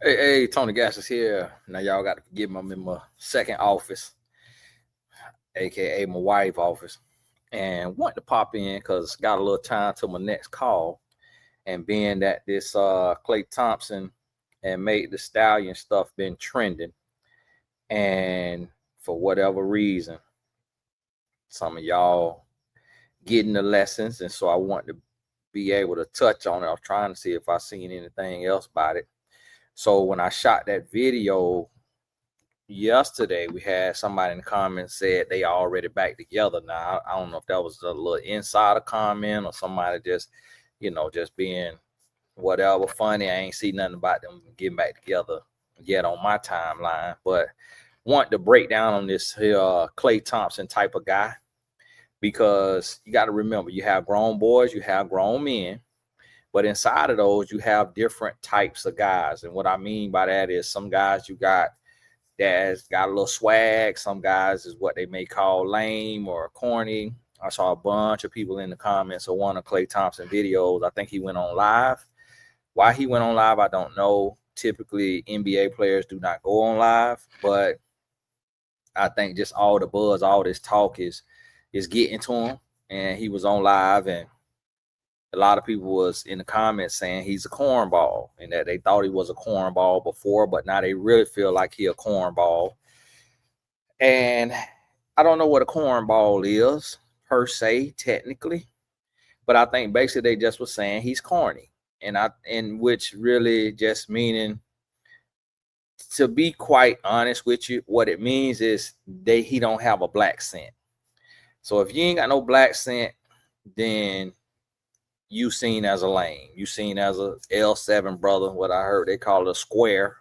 Hey, Tony Gas is here. Now y'all got to forgive me. I'm in my second office, aka my wife office, and want to pop in because got a little time till my next call. And being that this Klay Thompson and Made the Stallion stuff been trending, and for whatever reason, some of y'all getting the lessons, and so I want to be able to touch on it. I was trying to see if I seen anything else about it. So when I shot that video yesterday, we had somebody in the comments said they already back together now. I don't know if that was a little insider comment or somebody just, just being whatever funny. I ain't see nothing about them getting back together yet on my timeline, but want to break down on this Klay Thompson type of guy, because you got to remember, you have grown boys, you have grown men, but inside of those you have different types of guys. And what I mean by that is some guys you got that's got a little swag. Some guys is what they may call lame or corny. I saw a bunch of people in the comments of one of Klay Thompson videos. I think he went on live. Why he went on live, I don't know. Typically, NBA players do not go on live, but I think just all the buzz, all this talk is getting to him. And he was on live, and a lot of people was in the comments saying he's a cornball, and that they thought he was a cornball before, but now they really feel like he a cornball. And I don't know what a cornball is per se, technically, but I think basically they just was saying he's corny, and which really just meaning, to be quite honest with you, what it means is he don't have a black scent. So if you ain't got no black scent, then you seen as a lame. You seen as a L7 brother, what I heard they call it a square,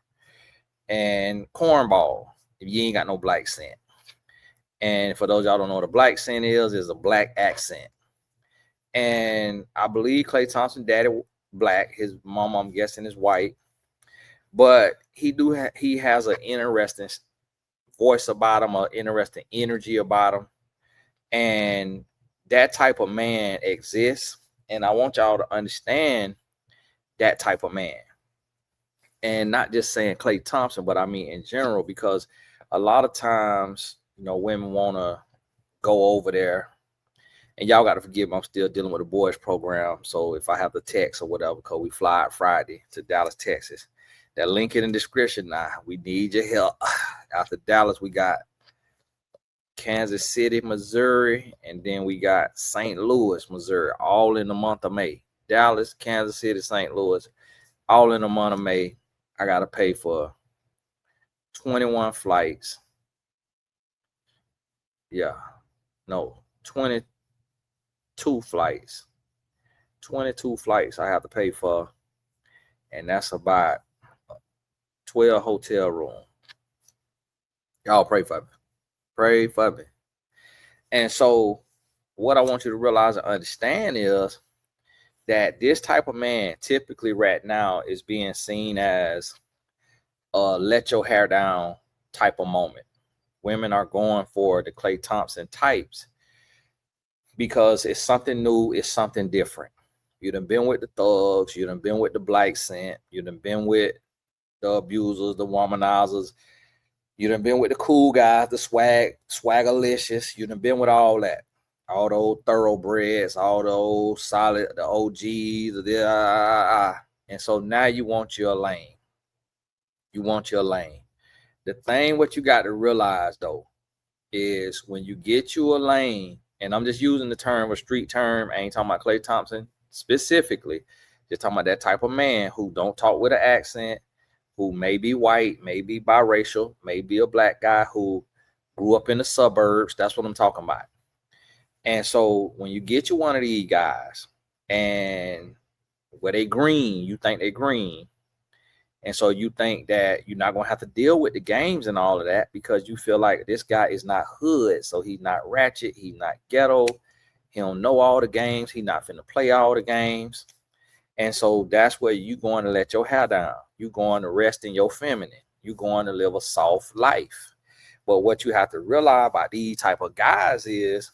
and cornball if you ain't got no black scent. And for those y'all don't know what a black scent is a black accent. And I believe Klay Thompson daddy black, his mom I'm guessing is white, but he has an interesting voice about him, an interesting energy about him, and that type of man exists. And I want y'all to understand that type of man, and not just saying Klay Thompson, but I mean in general, because a lot of times, women want to go over there, and y'all got to forgive me, I'm still dealing with a boys program. So if I have the text or whatever, because we fly out Friday to Dallas, Texas, that link in the description. Now we need your help. After Dallas, we got Kansas City, Missouri, and then we got St. Louis, Missouri, all in the month of May. Dallas, Kansas City, St. Louis, all in the month of May. I got to pay for 21 flights. Yeah, no, 22 flights. 22 flights I have to pay for, and that's about 12 hotel rooms. Y'all pray for me. Pray for me. And so what I want you to realize and understand is that this type of man typically right now is being seen as a let your hair down type of moment. Women are going for the Klay Thompson types because it's something new, it's something different. You done been with the thugs, you done been with the black scent, you done been with the abusers, the womanizers, you done been with the cool guys, the swagalicious. You done been with all that. All those thoroughbreds, all those solid, the OGs, and so now you want your lane. You want your lane. The thing what you got to realize though is when you get you a lane, and I'm just using the term, a street term, I ain't talking about Klay Thompson specifically, just talking about that type of man who don't talk with an accent, who may be white, may be biracial, may be a black guy who grew up in the suburbs. That's what I'm talking about. And so when you get you one of these guys, and where they green, you think they green, and so you think that you're not going to have to deal with the games and all of that because you feel like this guy is not hood, so he's not ratchet, he's not ghetto, he don't know all the games, he's not finna play all the games. And so that's where you're going to let your hair down. You're going to rest in your feminine. You're going to live a soft life. But what you have to realize about these type of guys is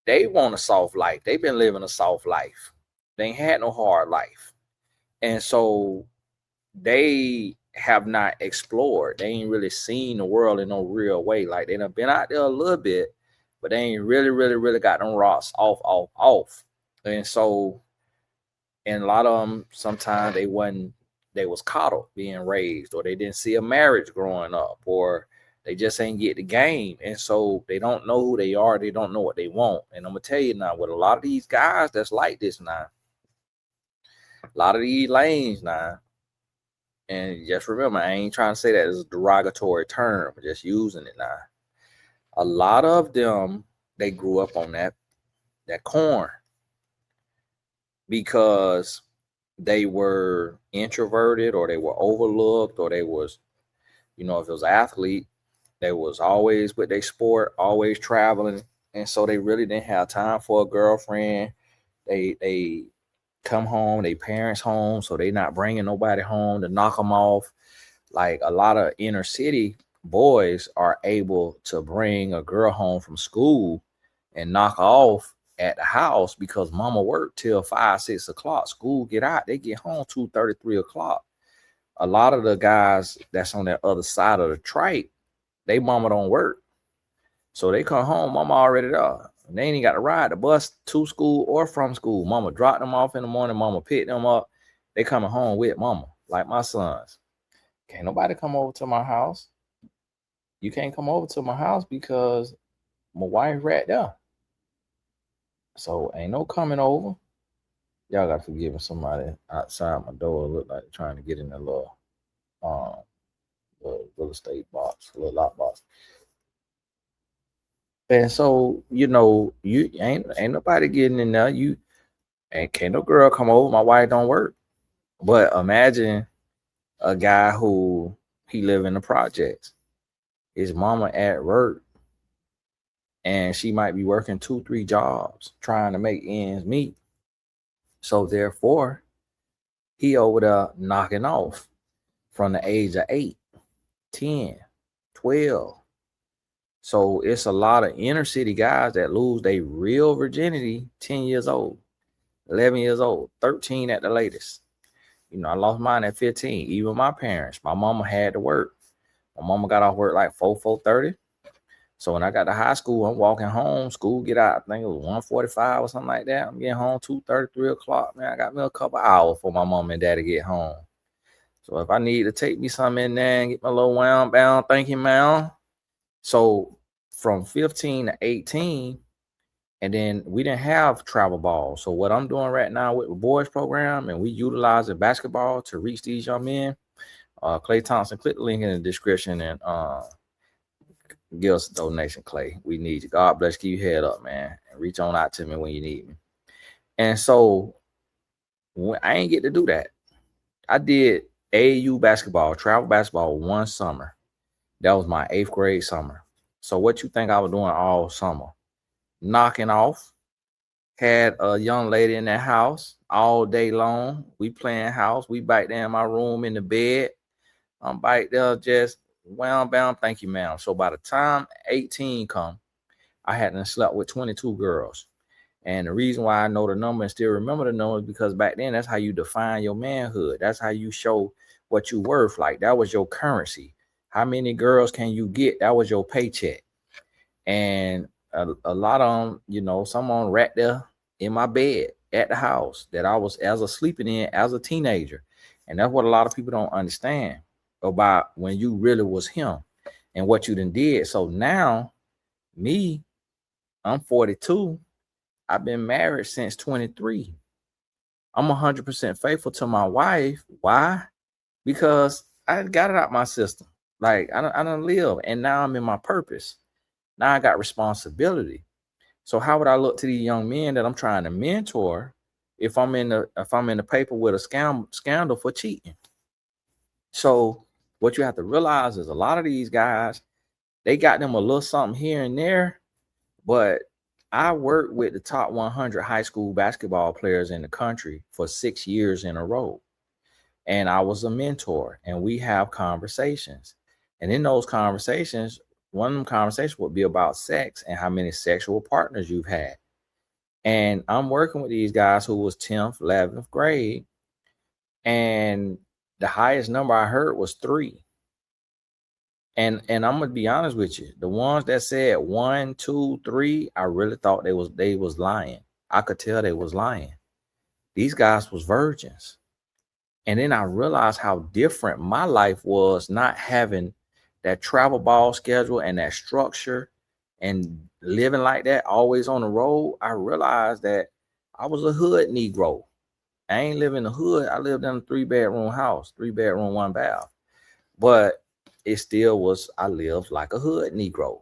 they want a soft life. They've been living a soft life. They ain't had no hard life. And so they have not explored. They ain't really seen the world in no real way. Like they done been out there a little bit, but they ain't really got them rocks off. And so, and a lot of them, sometimes they was coddled being raised, or they didn't see a marriage growing up, or they just ain't get the game. And so they don't know who they are. They don't know what they want. And I'm gonna tell you now, with a lot of these guys that's like this now, a lot of these lanes now, and just remember, I ain't trying to say that as a derogatory term, I'm just using it now. A lot of them, they grew up on that corn because they were introverted, or they were overlooked, or they was, if it was an athlete, they was always with their sport, always traveling. And so they really didn't have time for a girlfriend. They come home, they parents home, so they not bringing nobody home to knock them off. Like a lot of inner city boys are able to bring a girl home from school and knock off at the house because mama worked till 5-6 o'clock. School get out, they get home 2:30, 3 o'clock. A lot of the guys that's on that other side of the trike, they mama don't work, so they come home, mama already there. They ain't got to ride the bus to school or from school. Mama dropped them off in the morning. Mama picked them up. They coming home with mama, like my sons. Can't nobody come over to my house. You can't come over to my house because my wife right there. So ain't no coming over. Y'all got to forgive me. Somebody outside my door look like trying to get in the little real estate box, little lot box. And so, you ain't nobody getting in there. You ain't, can't no girl come over. My wife don't work. But imagine a guy who he live in the projects. His mama at work, and she might be working 2-3 jobs trying to make ends meet. So therefore, he over there knocking off from the age of 8, 10, 12. So it's a lot of inner city guys that lose their real virginity 10 years old, 11 years old, 13 at the latest. I lost mine at 15. Even my parents, my mama had to work. My mama got off work like 4:30. So when I got to high school, I'm walking home. School get out, I think it was 1:45 or something like that. I'm getting home 2:30, 3 o'clock. Man, I got me a couple hours for my mom and daddy get home. So if I need to take me something in there and get my little wound bound, thank you, ma'am. So from 15 to 18, and then we didn't have travel ball. So what I'm doing right now with the boys program, and we utilize the basketball to reach these young men. Klay Thompson, click the link in the description and give us a donation, Klay. We need you. God bless. Keep your head up, man. And reach on out to me when you need me. And so when I ain't get to do that, I did AAU basketball, travel basketball one summer. That was my 8th grade summer. So what you think I was doing all summer? Knocking off. Had a young lady in that house all day long. We playing house. We back there in my room in the bed. I'm back there just wound bound. Thank you, ma'am. So by the time 18 come, I hadn't slept with 22 girls. And the reason why I know the number and still remember the number is because back then, that's how you define your manhood. That's how you show what you worth. Like that was your currency. How many girls can you get? That was your paycheck. And a lot of them, someone right there in my bed at the house that I was sleeping in as a teenager. And that's what a lot of people don't understand about when you really was him and what you done did. So now me, I'm 42. I've been married since 23. I'm 100% faithful to my wife. Why? Because I got it out my system. Like I don't live, and now I'm in my purpose. Now I got responsibility. So how would I look to these young men that I'm trying to mentor if I'm in the paper with a scandal for cheating? So what you have to realize is a lot of these guys, they got them a little something here and there, but I worked with the top 100 high school basketball players in the country for 6 years in a row. And I was a mentor, and we have conversations. And in those conversations, one of them conversations would be about sex and how many sexual partners you've had. And I'm working with these guys who was 10th, 11th grade, and the highest number I heard was 3. And I'm gonna be honest with you, the ones that said 1, 2, 3, I really thought they was lying. I could tell they was lying. These guys was virgins. And then I realized how different my life was, not having that travel ball schedule and that structure and living like that, always on the road. I realized that I was a hood Negro. I ain't live in the hood. I lived in a 3-bedroom house, 3-bedroom, 1 bath. But it still was, I lived like a hood Negro,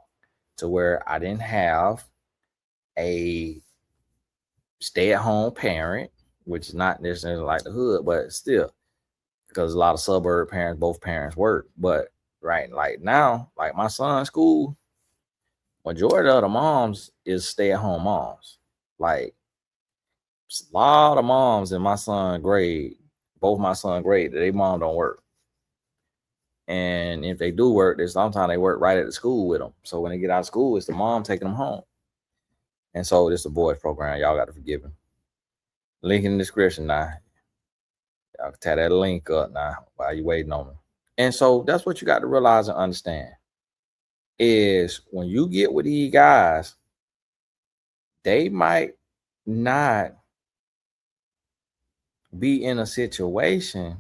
to where I didn't have a stay-at-home parent, which is not necessarily like the hood, but still, because a lot of suburb parents, both parents work. But right, like now, like my son's school, majority of the moms is stay-at-home moms. Like a lot of moms in my son's grade, both my son's grade, they mom don't work. And if they do work, there's sometimes they work right at the school with them. So when they get out of school, it's the mom taking them home. And so this is a boys program. Y'all got to forgive him. Link in the description now. Y'all can tie that link up now while you waiting on me. And so that's what you got to realize and understand is when you get with these guys, they might not be in a situation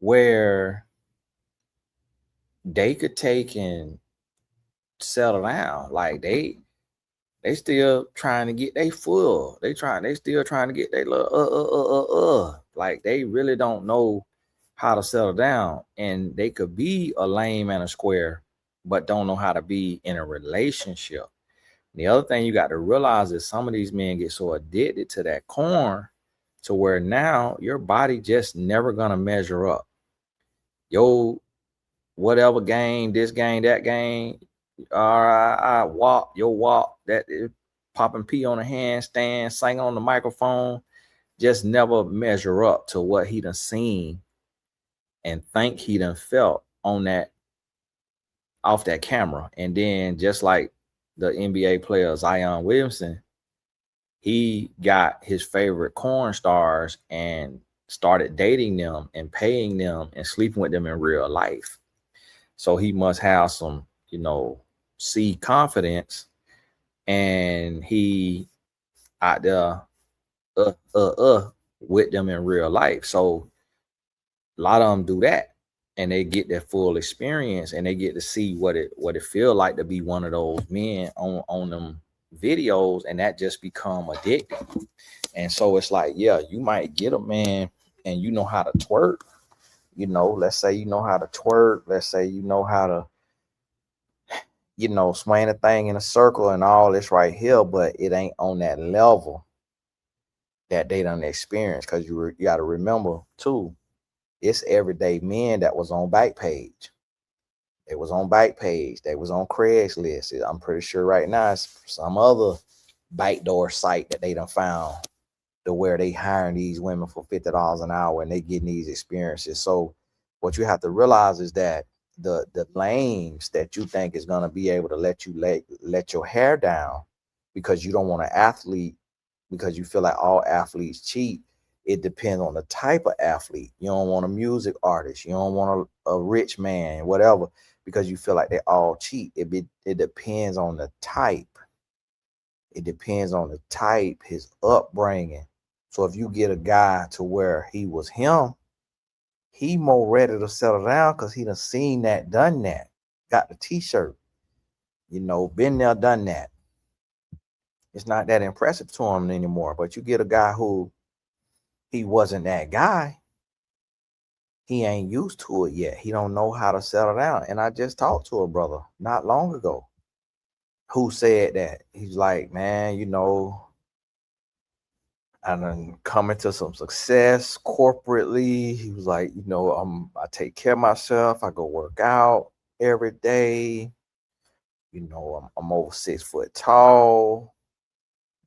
where they could take and settle down. Like they still trying to get they full. They still trying to get they little like they really don't know how to settle down. And they could be a lame and a square, but don't know how to be in a relationship. The other thing you got to realize is some of these men get so addicted to that corn to where now your body just never gonna measure up. Yo, whatever game, this game, that game, I walk, your walk, that popping pee on a handstand, sing on the microphone, just never measure up to what he done seen and think he done felt on that, off that camera. And then just like the NBA player Zion Williamson, he got his favorite corn stars and started dating them and paying them and sleeping with them in real life. So he must have some, see confidence, and he out there with them in real life. So a lot of them do that, and they get their full experience, and they get to see what it feel like to be one of those men on them videos, and that just become addictive. And so it's like, yeah, you might get a man and you know how to twerk. Let's say you know how to twerk. Let's say you know how to swing a thing in a circle and all this right here, but it ain't on that level that they done experience. Because you got to remember too, it's everyday men that was on Backpage. They was on Backpage. They was on Craigslist. I'm pretty sure right now it's some other backdoor site that they done found to where they hiring these women for $50 an hour and they getting these experiences. So what you have to realize is that the lames that you think is going to be able to let you let your hair down because you don't want an athlete, because you feel like all athletes cheat. It depends on the type of athlete. You don't want a music artist. You don't want a rich man, whatever, because you feel like they all cheat. It depends on the type. It depends on the type, his upbringing. So if you get a guy to where he was him, he more ready to settle down because he done seen that, done that, got the t-shirt, been there, done that. It's not that impressive to him anymore. But you get a guy who he wasn't that guy, he ain't used to it yet. He don't know how to settle down. And I just talked to a brother not long ago who said that. He's like, man, I done come into some success corporately. He was like, I take care of myself. I go work out every day. I'm over 6 foot tall,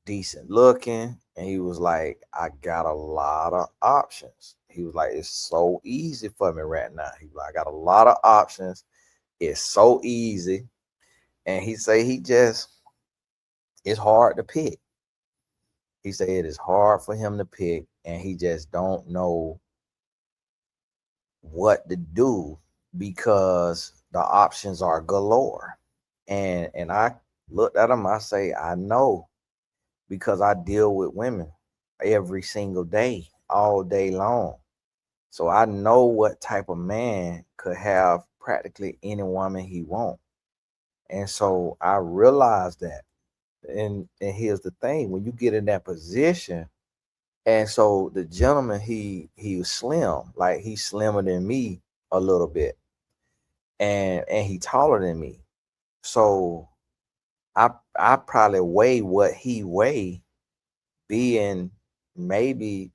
decent looking. And he was like, I got a lot of options. He was like, it's so easy for me right now. He was like, I got a lot of options. It's so easy. And he say it's hard to pick. He said it is hard for him to pick, and he just don't know what to do because the options are galore. And I looked at them, I say, I know, because I deal with women every single day, all day long. So I know what type of man could have practically any woman he want. And so I realized that. And here's the thing, when you get in that position, and so the gentleman, he was slim, like he's slimmer than me a little bit, and he taller than me. So I probably weigh what he weigh, being maybe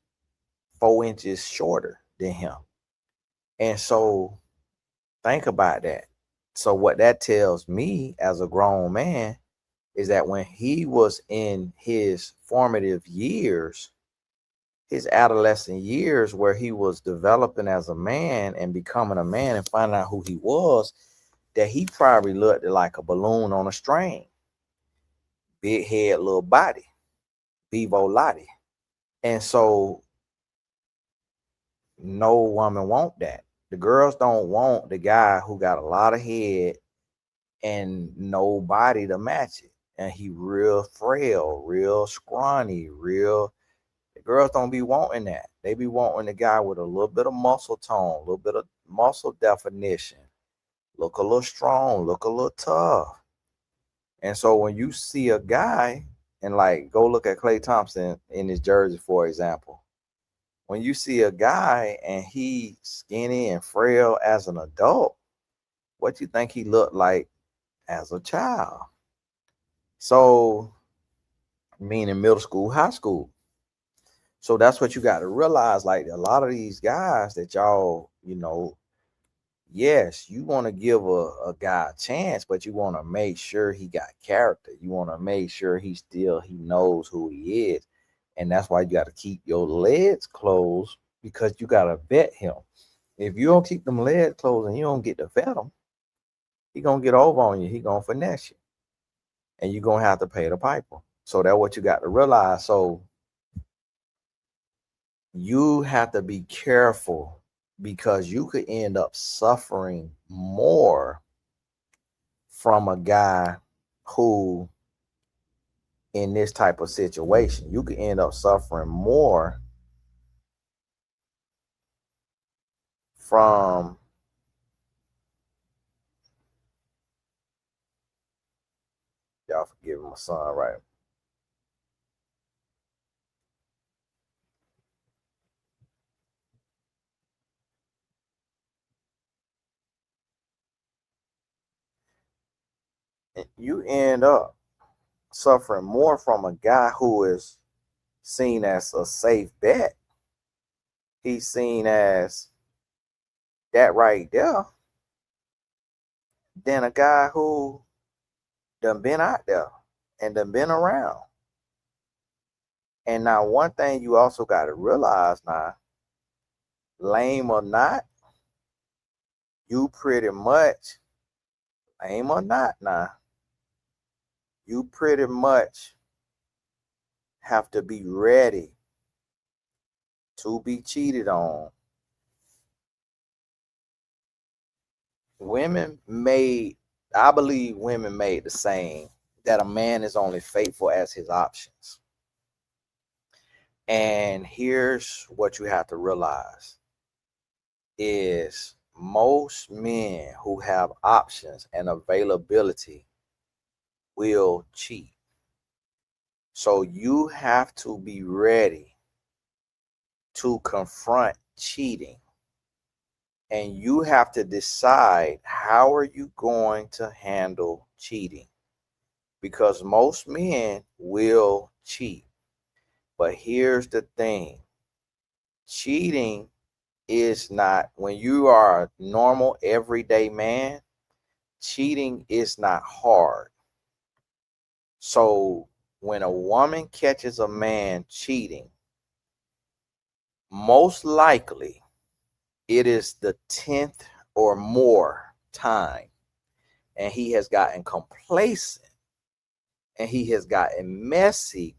4 inches shorter than him. And so think about that. So what that tells me as a grown man is that when he was in his formative years, his adolescent years, where he was developing as a man and becoming a man and finding out who he was, that he probably looked like a balloon on a string, big head, little body, Bevo Lottie. And so no woman want that. The girls don't want the guy who got a lot of head and no body to match it. And he real frail, real scrawny, real. The girls don't be wanting that. They be wanting the guy with a little bit of muscle tone, a little bit of muscle definition, look a little strong, look a little tough. And so when you see a guy, and like go look at Klay Thompson in his jersey, for example. When you see a guy and he skinny and frail as an adult, what you think he looked like as a child? So, meaning middle school, high school. So that's what you got to realize. Like a lot of these guys that y'all, yes, you want to give a guy a chance, but you want to make sure he got character. You want to make sure he knows who he is. And that's why you got to keep your legs closed, because you got to vet him. If you don't keep them legs closed and you don't get to vet him, he gonna get over on you. He gonna finesse you, and you gonna have to pay the piper. So that's what you got to realize. So you have to be careful, because you could end up suffering more from a guy who, in this type of situation, you could end up suffering more from, y'all forgive my son, right? You end up suffering more from a guy who is seen as a safe bet. He's seen as that right there, than a guy who done been out there and done been around. And now one thing you also got to realize now, lame or not, you pretty much, lame or not now, you pretty much have to be ready to be cheated on. I believe women made the saying that a man is only faithful as his options. And here's what you have to realize is most men who have options and availability will cheat. So you have to be ready to confront cheating. And you have to decide, how are you going to handle cheating? Because most men will cheat. But here's the thing. Cheating is not, when you are a normal everyday man, cheating is not hard. So when a woman catches a man cheating, most likely it is the 10th or more time, and he has gotten complacent and he has gotten messy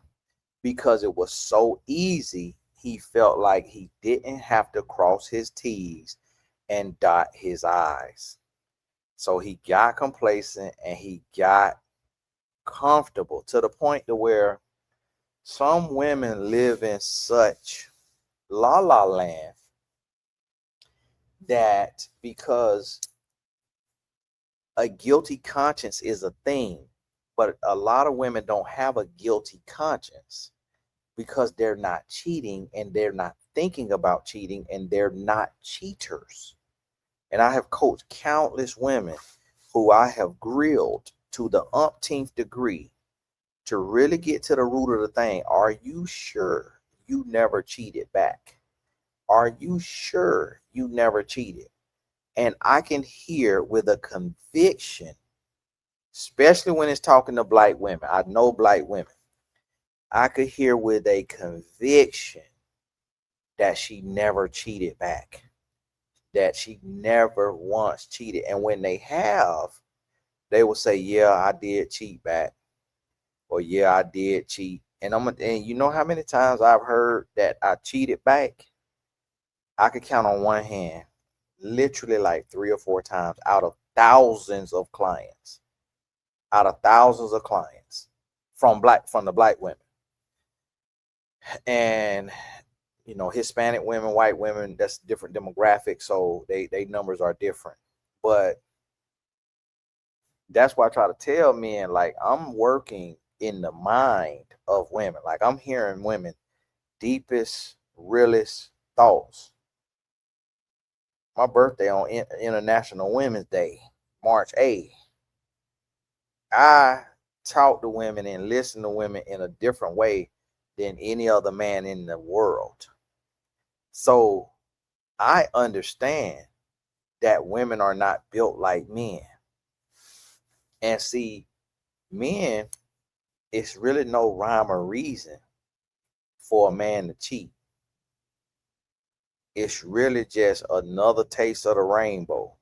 because it was so easy. He felt like he didn't have to cross his T's and dot his I's. So he got complacent and he got comfortable to the point to where some women live in such la la land that because a guilty conscience is a thing, but a lot of women don't have a guilty conscience because they're not cheating and they're not thinking about cheating and they're not cheaters. And I have coached countless women who I have grilled to the umpteenth degree to really get to the root of the thing. Are you sure you never cheated back? Are you sure you never cheated? And I can hear with a conviction, especially when it's talking to black women. I know black women. I could hear with a conviction that she never cheated back, that she never once cheated. And when they have, they will say, yeah, I did cheat back. Or yeah, I did cheat. And you know how many times I've heard that I cheated back? I could count on one hand, literally like 3 or 4 times out of thousands of clients. Out of thousands of clients from the black women. And you know, Hispanic women, white women, that's different demographics, so they numbers are different. But that's why I try to tell men, like, I'm working in the mind of women. Like, I'm hearing women deepest, realest thoughts. My birthday on International Women's Day, March 8th. I talk to women and listen to women in a different way than any other man in the world. So I understand that women are not built like men. And see, men, it's really no rhyme or reason for a man to cheat. It's really just another taste of the rainbow,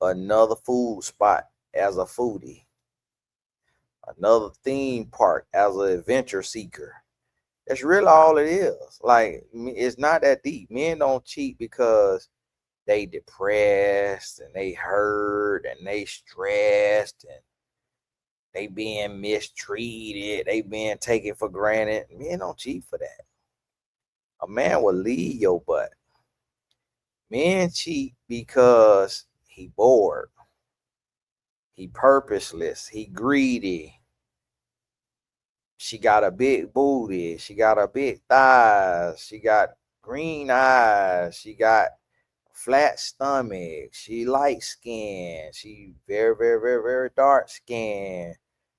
another food spot as a foodie, another theme park as an adventure seeker. That's really all it is. Like, it's not that deep. Men don't cheat because they depressed and they hurt and they stressed and they being mistreated, they being taken for granted. Men don't cheat for that. A man will leave your butt. Men cheat because he bored, he purposeless, he greedy. She got a big booty, she got a big thighs, she got green eyes, she got flat stomach, she light skin, she very, very, very, very dark skin,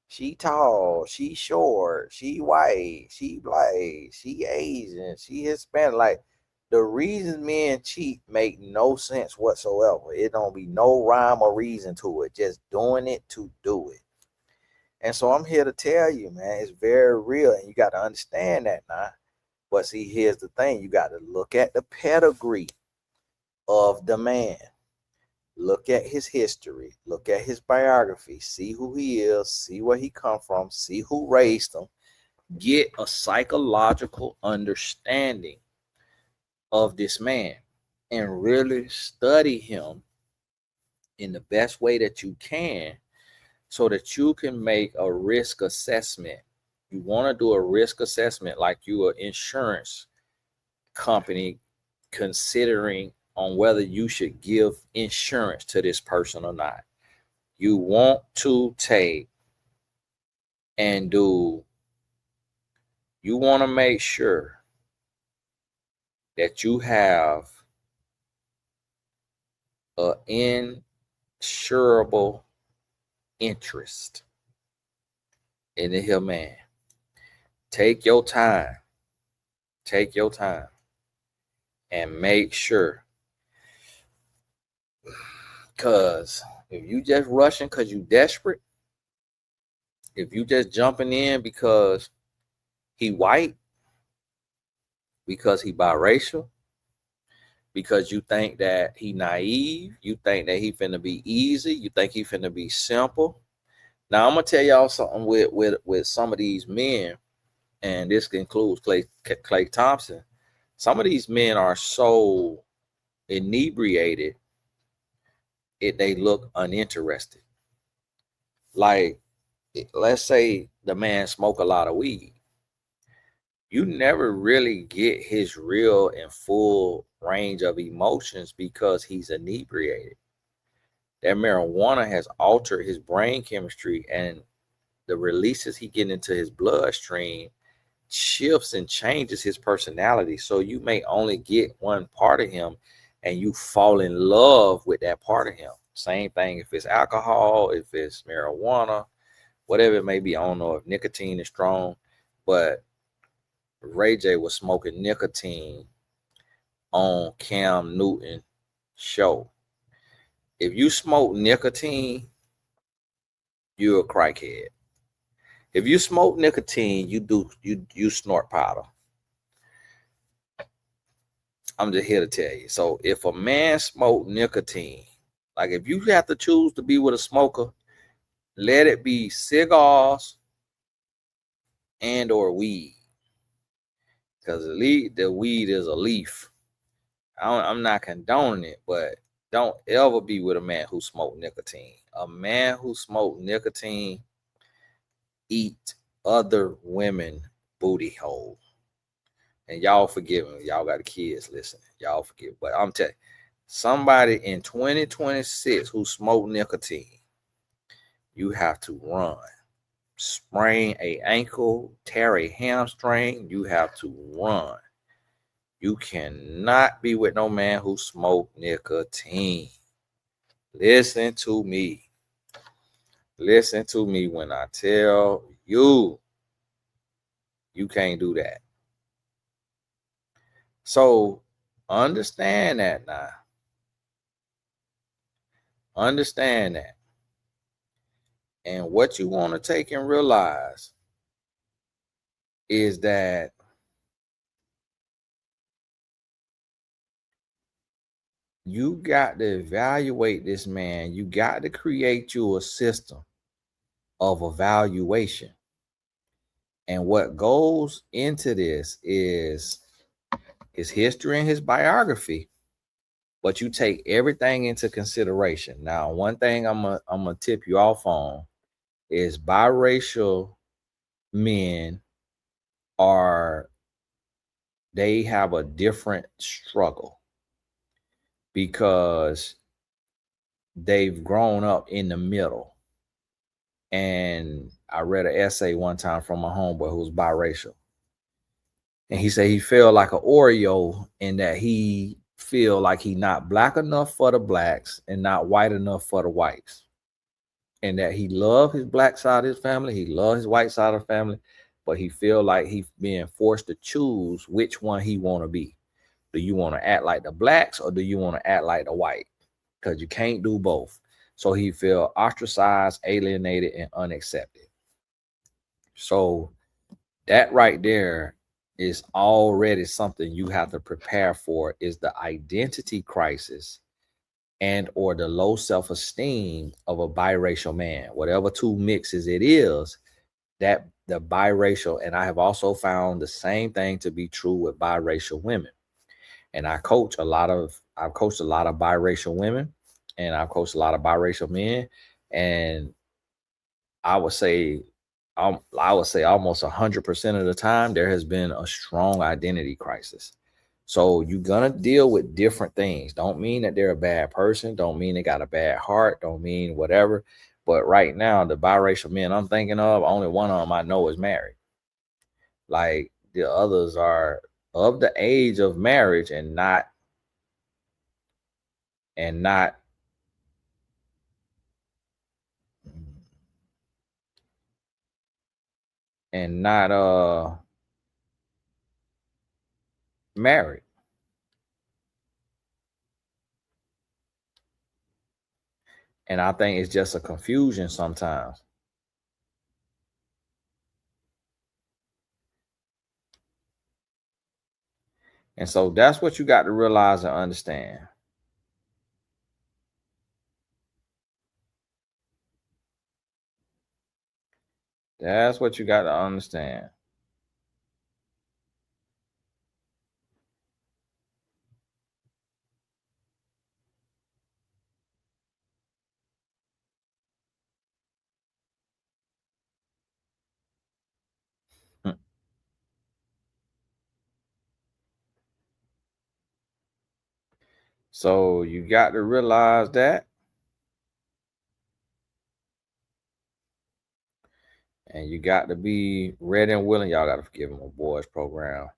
she tall, she short, she white, she black, she Asian, she Hispanic. Like, the reason men cheat make no sense whatsoever. It don't be no rhyme or reason to it, just doing it to do it. And so I'm here to tell you, man, it's very real, and you got to understand that now. But see, here's the thing. You got to look at the pedigree of the man. Look at his history. Look at his biography. See who he is. See where he come from. See who raised him. Get a psychological understanding of this man and really study him in the best way that you can so that you can make a risk assessment. You want to do a risk assessment like you an insurance company considering on whether you should give insurance to this person or not. You want to take and do, you want to make sure that you have an insurable interest in the here man. Take your time. Take your time and make sure. Because if you just rushing because you desperate, if you just jumping in because he white, because he biracial, because you think that he naive, you think that he finna be easy, you think he finna be simple. Now I'm gonna tell y'all something with some of these men, and this includes Klay Thompson. Some of these men are so inebriated, they look uninterested. Like, let's say the man smoke a lot of weed. You never really get his real and full range of emotions because he's inebriated. That marijuana has altered his brain chemistry, and the releases he get into his bloodstream shifts and changes his personality. So you may only get one part of him and you fall in love with that part of him. Same thing if it's alcohol, if it's marijuana, whatever it may be. I don't know if nicotine is strong, but Ray J was smoking nicotine on Cam Newton's show. If you smoke nicotine, you're a crackhead. If you smoke nicotine, you snort powder. I'm just here to tell you. So if a man smoke nicotine, like if you have to choose to be with a smoker, let it be cigars and or weed. Because the weed is a leaf. I'm not condoning it, but don't ever be with a man who smoke nicotine. A man who smoke nicotine eat other women booty hole. And y'all forgive me. Y'all got the kids listening. Y'all forgive. But I'm telling you, somebody in 2026 who smoke nicotine, you have to run. Sprain a ankle, tear a hamstring, you have to run. You cannot be with no man who smoke nicotine. Listen to me. Listen to me when I tell you, you can't do that. So understand that now. Understand that. And what you want to take and realize is that you got to evaluate this man. You got to create you a system of evaluation. And what goes into this is his history and his biography. But you take everything into consideration. Now, one thing I'm gonna tip you off on is biracial men they have a different struggle because they've grown up in the middle. And I read an essay one time from a homeboy who was biracial. And he said he felt like an Oreo in that he feel like he not black enough for the blacks and not white enough for the whites. And that he loved his black side of his family, he loved his white side of the family, but he feel like he's being forced to choose which one he want to be. Do you want to act like the blacks or do you want to act like the white? Because you can't do both. So he feel ostracized, alienated, and unaccepted. So that right there is already something you have to prepare for, is the identity crisis and or the low self-esteem of a biracial man. Whatever two mixes it is, that the biracial, and I have also found the same thing to be true with biracial women. And I've coached a lot of biracial women, and I've coached a lot of biracial men, and I would say almost 100% of the time there has been a strong identity crisis. So you're gonna deal with different things. Don't mean that they're a bad person. Don't mean they got a bad heart. Don't mean whatever. But right now, the biracial men I'm thinking of, only one of them I know is married. Like the others are of the age of marriage and not married. And I think it's just a confusion sometimes. And so that's what you got to realize and understand. That's what you got to understand. So you got to realize that. And you got to be ready and willing. Y'all got to forgive him, boys program.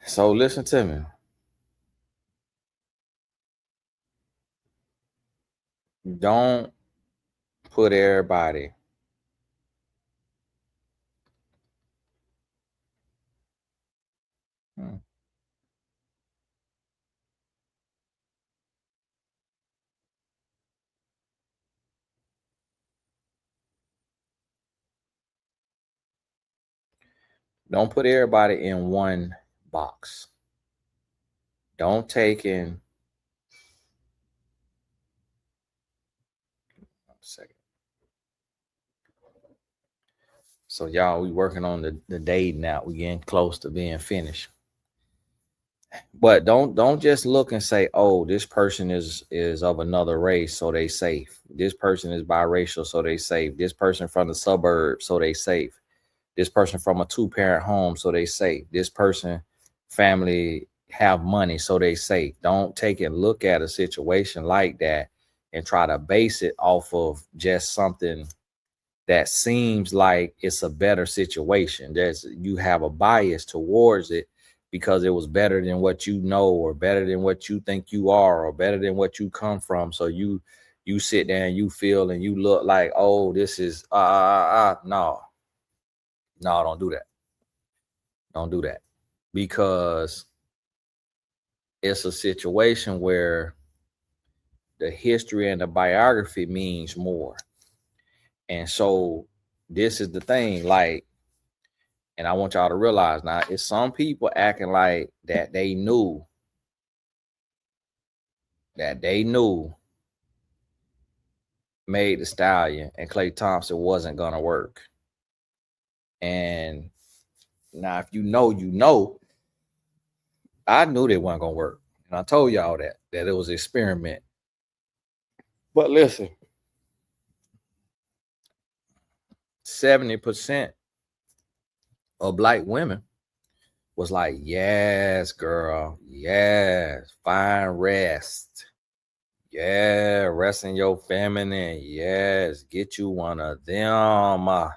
So listen to me. Don't put everybody don't put everybody in one box. Don't take in. Second. So y'all, we working on the dating now. We getting close to being finished. But don't just look and say, oh, this person is of another race, so they safe. This person is biracial, so they safe. This person from the suburbs, so they safe. This person from a 2-parent home, so they safe. This person family have money, so they safe. Don't take and look at a situation like that and try to base it off of just something that seems like it's a better situation. You have a bias towards it because it was better than what you know, or better than what you think you are, or better than what you come from. So you sit there and you feel and you look like, oh, this is no, don't do that. Don't do that, because it's a situation where the history and the biography means more. And so this is the thing, like, and I want y'all to realize now, it's some people acting like that they knew Made the Stallion and Klay Thompson wasn't gonna work. And now, if you know, I knew they wasn't gonna work. And I told y'all that it was an experiment. But listen, 70% of black women was like, yes, girl, yes, find rest. Yeah, rest in your feminine. Yes, get you one of them.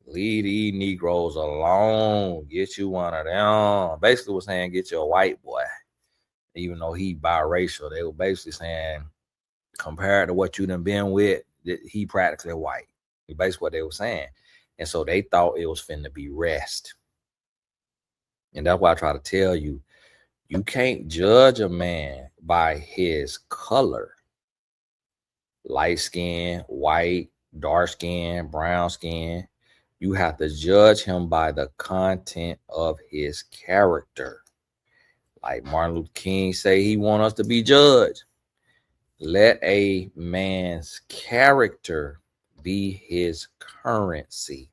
Leave these Negroes alone. Get you one of them. Basically was saying, get you a white boy. Even though he biracial, they were basically saying, compared to what you done been with, he practically white. Basically what they were saying. And so they thought it was finna be rest. And that's why I try to tell you, you can't judge a man by his color. Light skin, white, dark skin, brown skin. You have to judge him by the content of his character. Like Martin Luther King say, he want us to be judged. Let a man's character be his currency.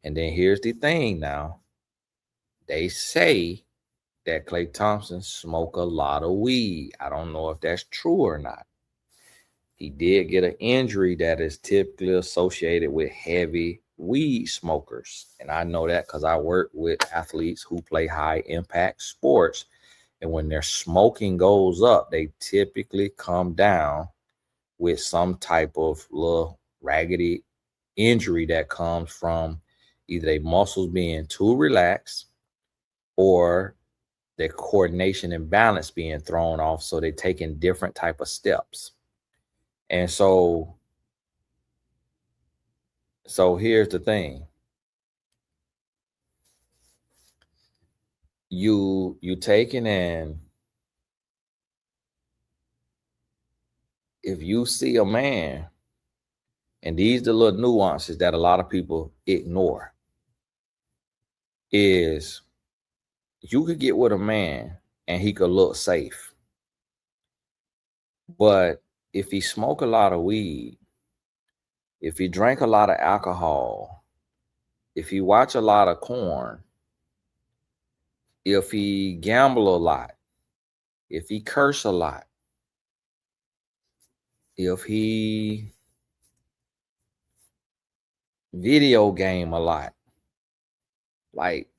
And then here's the thing now. They say that Klay Thompson smoked a lot of weed. I don't know if that's true or not. He did get an injury that is typically associated with heavy weed smokers. And I know that because I work with athletes who play high impact sports. And when their smoking goes up, they typically come down with some type of little raggedy injury that comes from either their muscles being too relaxed or their coordination and balance being thrown off. So they're taking different type of steps. And so here's the thing. You taking in, if you see a man, and these are the little nuances that a lot of people ignore, is you could get with a man and he could look safe. But if he smoke a lot of weed, if he drank a lot of alcohol, if he watch a lot of porn, if he gamble a lot, if he curse a lot, if he video game a lot. Like,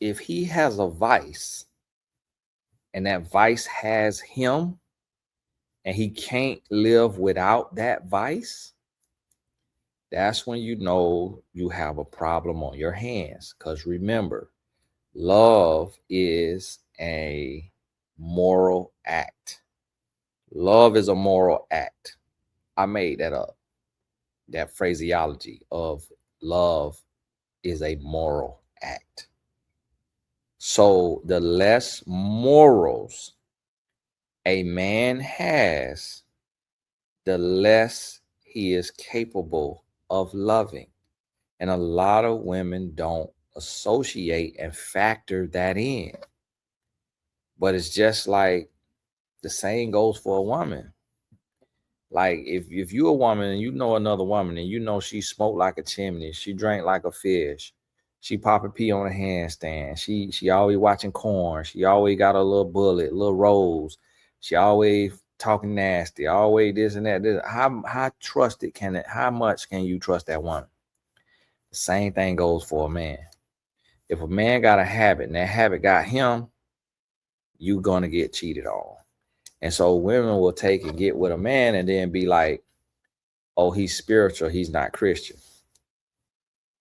if he has a vice and that vice has him and he can't live without that vice, that's when you know you have a problem on your hands. Because remember, love is a moral act. Love is a moral act. I made that up. That phraseology of love is a moral act. So the less morals a man has, the less he is capable of loving. And a lot of women don't associate and factor that in. But it's just like the same goes for a woman. Like if you're a woman and you know another woman and you know she smoked like a chimney, she drank like a fish, she pop a pee on a handstand, she always watching corn, she always got a little bullet, little rose, she always talking nasty, always this and that. How trusted can it? How much can you trust that woman? The same thing goes for a man. If a man got a habit and that habit got him, you're gonna get cheated on. And so women will take and get with a man and then be like, oh, he's spiritual, he's not Christian.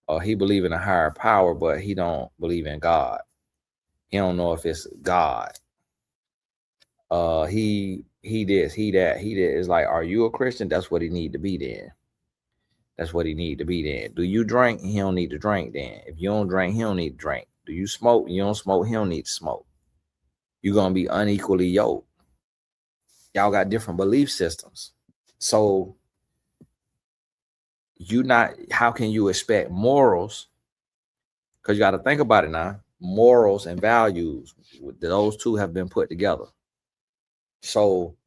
Or he believe in a higher power, but he don't believe in God. He don't know if it's God. He this, he that, he that. It's like, are you a Christian? That's what he need to be then. That's what he need to be then. Do you drink? He don't need to drink then. If you don't drink, he don't need to drink. Do you smoke? You don't smoke, he don't need to smoke. You're gonna be unequally yoked. Y'all got different belief systems. So how can you expect morals? Because you got to think about it now. Morals and values, those two have been put together. So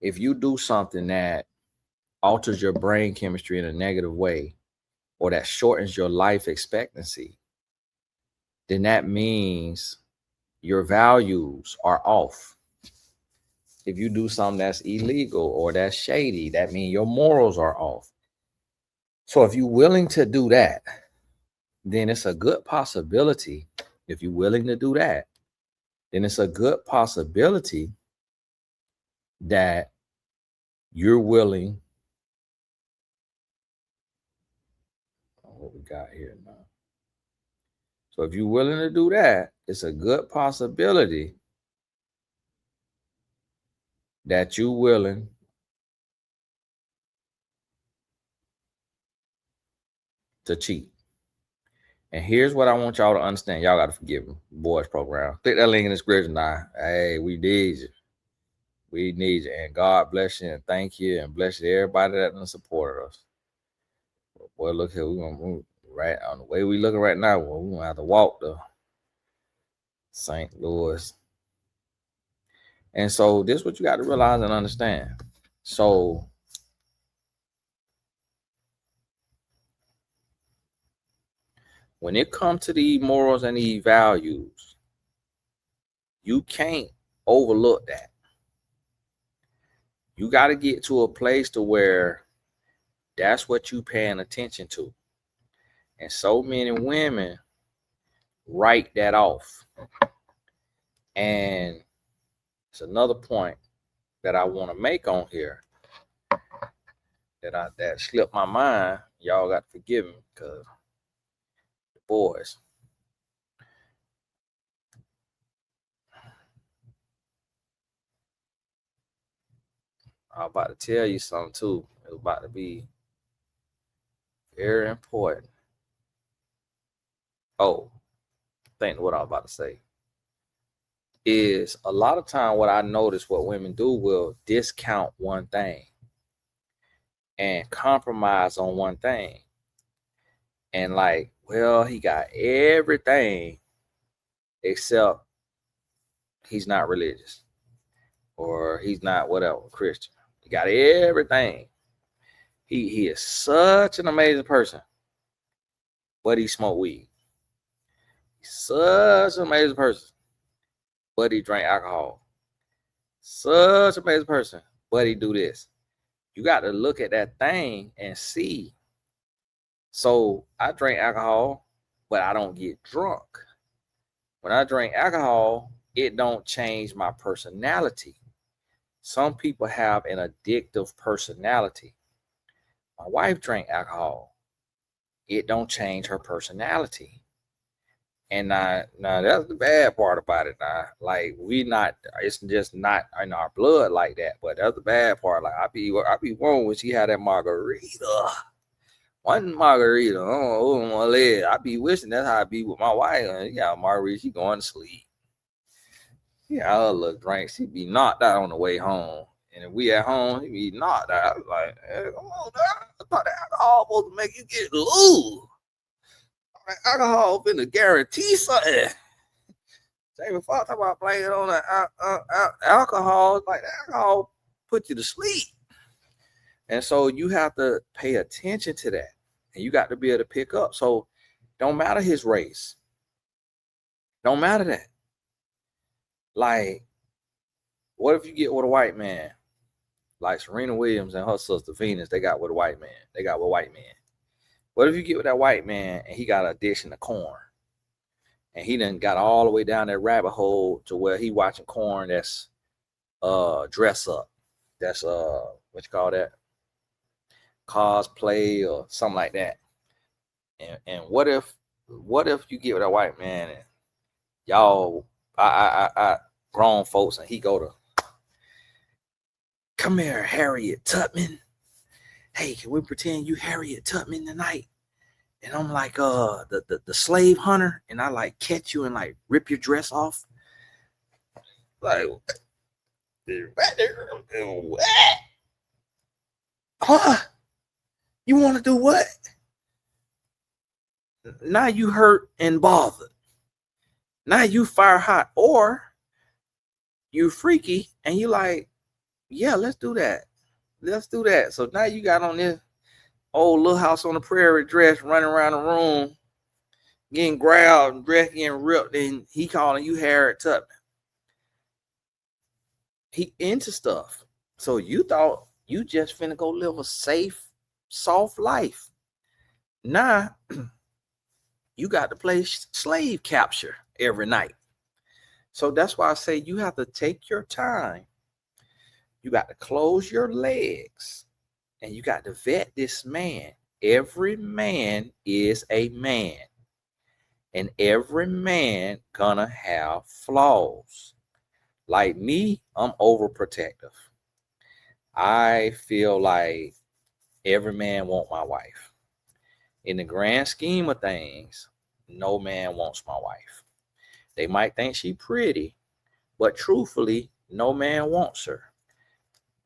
if you do something that alters your brain chemistry in a negative way, or that shortens your life expectancy, then that means your values are off. If you do something that's illegal or that's shady, that means your morals are off. So if you're willing to do that, then it's a good possibility. If you're willing to do that, then it's a good possibility that you're willing. What we got here now. So if you're willing to do that, it's a good possibility that you're willing to cheat. And here's what I want y'all to understand. Y'all got to forgive me. Boys program. Click that link in the description now. Hey, we need you. We need you. And God bless you and thank you and bless you everybody that done supported us. Boy, look here. We're going to move right on the way we looking right now. Well, we're going to have to walk to St. Louis. And so this is what you got to realize and understand. So when it comes to the morals and the values, you can't overlook that. You got to get to a place to where that's what you paying attention to. And so many women write that off. And it's another point that I want to make on here that slipped my mind. Y'all got to forgive me because the boys. I'm about to tell you something too. It's about to be very important. Oh, think what I'm about to say is a lot of time what I notice what women do will discount one thing and compromise on one thing. And like, well, he got everything except he's not religious or he's not whatever, Christian. He got everything. He is such an amazing person, but he smoked weed. He's such an amazing person, but he drank alcohol. Such an amazing person, but he do this. You got to look at that thing and see So I drink alcohol, but I don't get drunk. When I drink alcohol, it don't change my personality. Some people have an addictive personality. My wife drank alcohol. It don't change her personality. And now that's the bad part about it. Now, like it's just not in our blood like that. But that's the bad part. Like I be wrong when she had that margarita. One margarita, oh my leg. I be wishing that's how I be with my wife. Yeah, margarita, she going to sleep. Yeah, her little drink, she be knocked out on the way home. And if we at home, he be knocked out. I was like, hey, come on, dog. I thought the alcohol supposed to make you get loose. Alcohol finna guarantee something. Jamie Foxx talk about playing on the alcohol. Like alcohol put you to sleep. And so you have to pay attention to that. And you got to be able to pick up. So don't matter his race. Don't matter that. Like, what if you get with a white man? Like Serena Williams and her sister Venus, they got with a white man. They got with a white man. What if you get with that white man and he got an addiction to corn? And he done got all the way down that rabbit hole to where he watching corn that's dress up. That's what you call that? Cosplay or something like that. And what if you get with a white man and y'all I grown folks and he go to, come here, Harriet Tubman. Hey, can we pretend you Harriet Tubman tonight? And I'm like the slave hunter, and I like catch you and like rip your dress off. Like what? Huh? You want to do what? Now you hurt and bothered. Now you fire hot, or you freaky and you like, yeah, let's do that. Let's do that. So now you got on this old Little House on the Prairie dress running around the room, getting grabbed and dressed, getting ripped, and he calling you Harriet Tubman. He into stuff. So you thought you just finna go live a safe, soft life. Now you got to play slave capture every night. So that's why I say you have to take your time. You got to close your legs and you got to vet this man. Every man is a man, and every man gonna have flaws. Like me, I'm overprotective. I feel like every man wants my wife. In the grand scheme of things, no man wants my wife. They might think she pretty, but truthfully, no man wants her.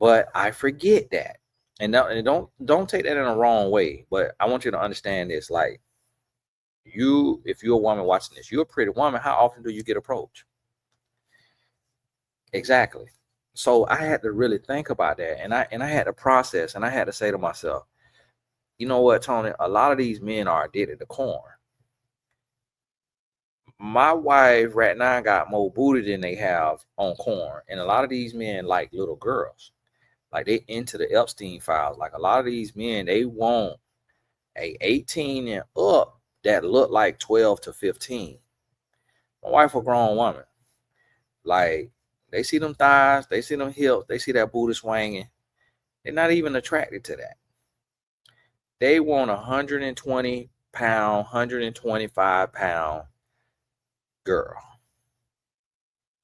But I forget that. And don't take that in a wrong way. But I want you to understand this. Like, if you're a woman watching this, you're a pretty woman. How often do you get approached? Exactly. So I had to really think about that. And I had to process, and I had to say to myself, you know what, Tony? A lot of these men are addicted to corn. My wife right now got more booty than they have on corn. And a lot of these men like little girls. Like they into the Epstein files. Like a lot of these men, they want a 18 and up that look like 12 to 15. My wife a grown woman. Like they see them thighs, they see them hips, they see that booty swinging. They're not even attracted to that. They want 120 pound, 125 pound girl.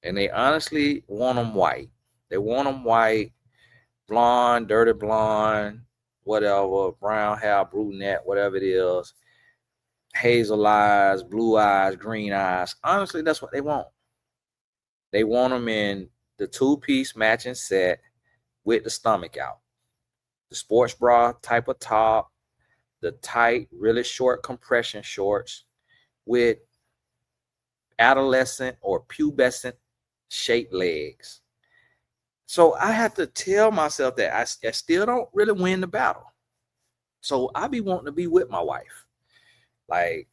And they honestly want them white. They want them white, blonde, dirty blonde, whatever, brown hair, brunette, whatever it is, hazel eyes, blue eyes, green eyes. Honestly, that's what they want. They want them in the two-piece matching set with the stomach out, the sports bra type of top, the tight, really short compression shorts with adolescent or pubescent shaped legs. So I have to tell myself that I still don't really win the battle. So I be wanting to be with my wife. Like,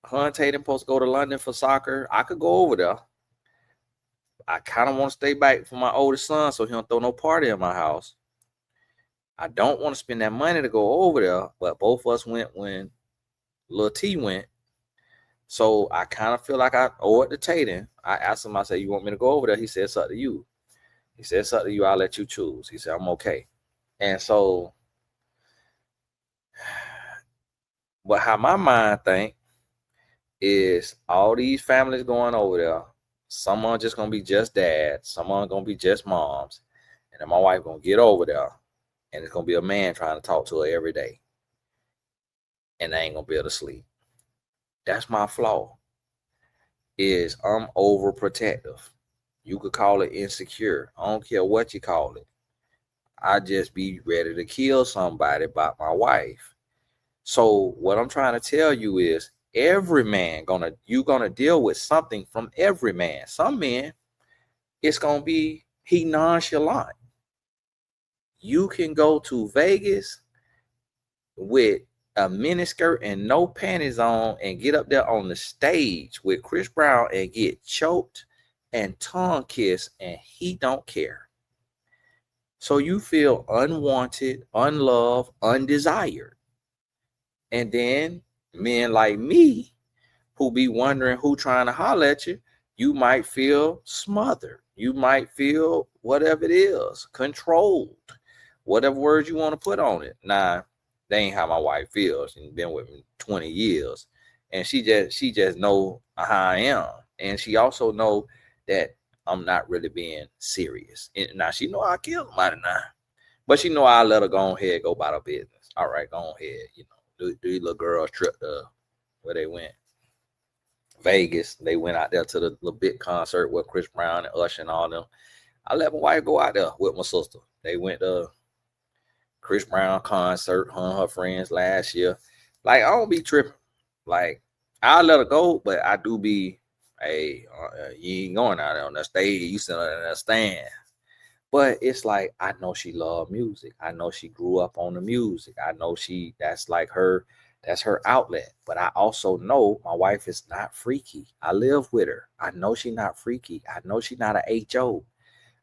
her and Tatum supposed to go to London for soccer. I could go over there. I kind of want to stay back for my oldest son so he don't throw no party in my house. I don't want to spend that money to go over there, but both of us went when little T went. So I kind of feel like I owe it to Tatum. I asked him, I said, you want me to go over there? He said, it's up to you. He said, it's up to you. I'll let you choose. He said, I'm okay. And so, but how my mind think is all these families going over there. Someone just gonna be just dad. Someone gonna be just moms. And then my wife gonna get over there, and it's gonna be a man trying to talk to her every day, and they ain't gonna be able to sleep. That's my flaw. Is I'm overprotective. You could call it insecure. I don't care what you call it. I just be ready to kill somebody about my wife. So what I'm trying to tell you is every man you're gonna deal with something from every man. Some men, it's gonna be he nonchalant. You can go to Vegas with a miniskirt and no panties on and get up there on the stage with Chris Brown and get choked and tongue kissed, and he don't care. So you feel unwanted, unloved, undesired. And then men like me who be wondering who trying to holler at you, you might feel smothered. You might feel whatever it is, controlled, whatever words you want to put on it. Nah, that ain't how my wife feels. She's been with me 20 years. And she just know how I am. And she also know that I'm not really being serious. And now she know I kill somebody now. But she know I let her go ahead, go about her business. All right, go ahead, these little girls trip to where they went. Vegas. They went out there to the little big concert with Chris Brown and Usher and all them. I let my wife go out there with my sister. They went to Chris Brown concert, her and her friends last year. Like, I don't be tripping. Like, I let her go, but I do be, hey, you ain't going out there on that stage. You sit on that stand. But it's like, I know she loved music. I know she grew up on the music. I know that's like that's her outlet. But I also know my wife is not freaky. I live with her. I know she's not freaky. I know she's not an HO.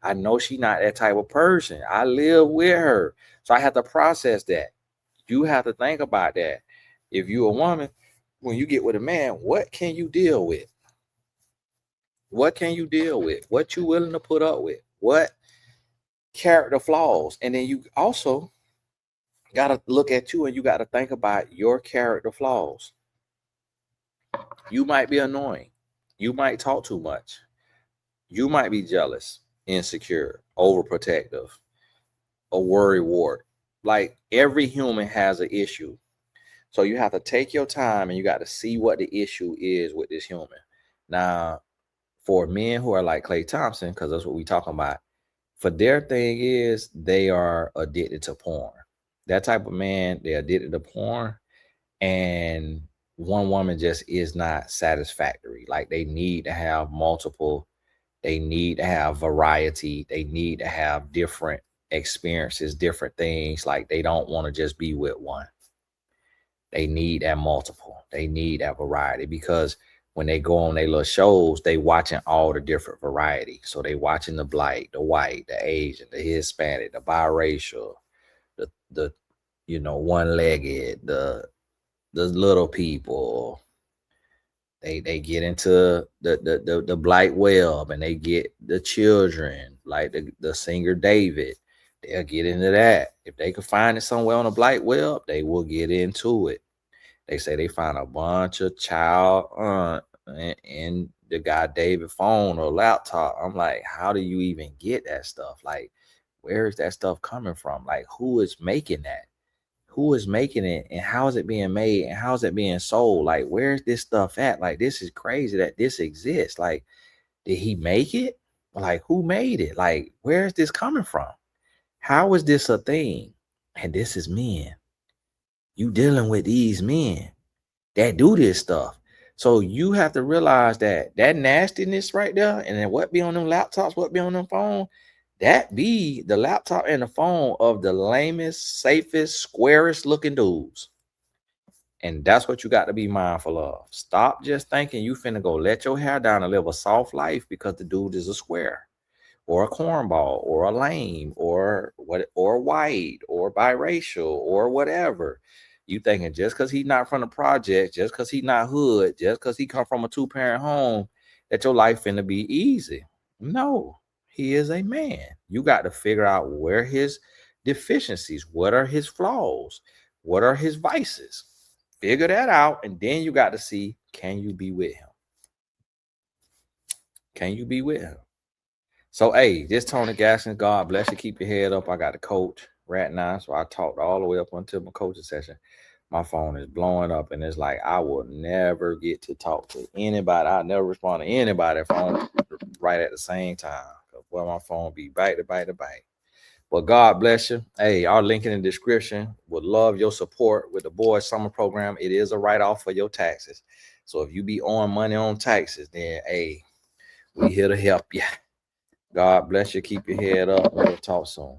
I know she's not that type of person. I live with her. So I have to process that. You have to think about that. If you're a woman, when you get with a man, what can you deal with? What can you deal with? What you willing to put up with? What character flaws? And then you also got to look at you, and you got to think about your character flaws. You might be annoying. You might talk too much. You might be jealous, insecure, overprotective, a worry wart. Like, every human has an issue. So you have to take your time and you got to see what the issue is with this human. Now, for men who are like Klay Thompson, because that's what we're talking about, for their thing is they are addicted to porn. That type of man, they're addicted to porn, and one woman just is not satisfactory. Like, they need to have multiple, they need to have variety, they need to have different experiences, different things. Like, they don't want to just be with one. They need that multiple. They need that variety, because when they go on their little shows, they watching all the different variety. So they watching the black, the white, the Asian, the Hispanic, the biracial, the one-legged, the little people. They get into the black web, and they get the children, like the singer David. They'll get into that. If they can find it somewhere on the black web, they will get into it. They say they find a bunch of child in the guy David phone or laptop. I'm like, how do you even get that stuff? Like, where is that stuff coming from? Like, who is making that? Who is making it, and how is it being made, and how is it being sold? Like, where's this stuff at? Like, this is crazy that this exists. Like, did he make it? Like, who made it? Like, where's this coming from? How is this a thing? And this is men. You dealing with these men that do this stuff. So you have to realize that nastiness right there, and then what be on them laptops, what be on them phone, that be the laptop and the phone of the lamest, safest, squarest looking dudes. And that's what you got to be mindful of. Stop just thinking you finna go let your hair down and live a soft life because the dude is a square or a cornball or a lame or white or biracial or whatever. You thinking just because he's not from the project, just because he's not hood, just because he come from a 2-parent home, that your life finna be easy. No, he is a man. You got to figure out where his deficiencies, what are his flaws, what are his vices. Figure that out, and then you got to see, can you be with him? Can you be with him? So, hey, this Tony Gasson, God bless you. Keep your head up. I got a coach right now, so I talked all the way up until my coaching session. My phone is blowing up, and it's like I will never get to talk to anybody. I'll never respond to anybody phone right at the same time. Boy, my phone be bite to bite to bite. But God bless you. Hey, our link in the description. Would love your support with the boys summer program. It is a write-off for your taxes. So if you be owing money on taxes, then hey, we here to help you. God bless you. Keep your head up. We'll talk soon.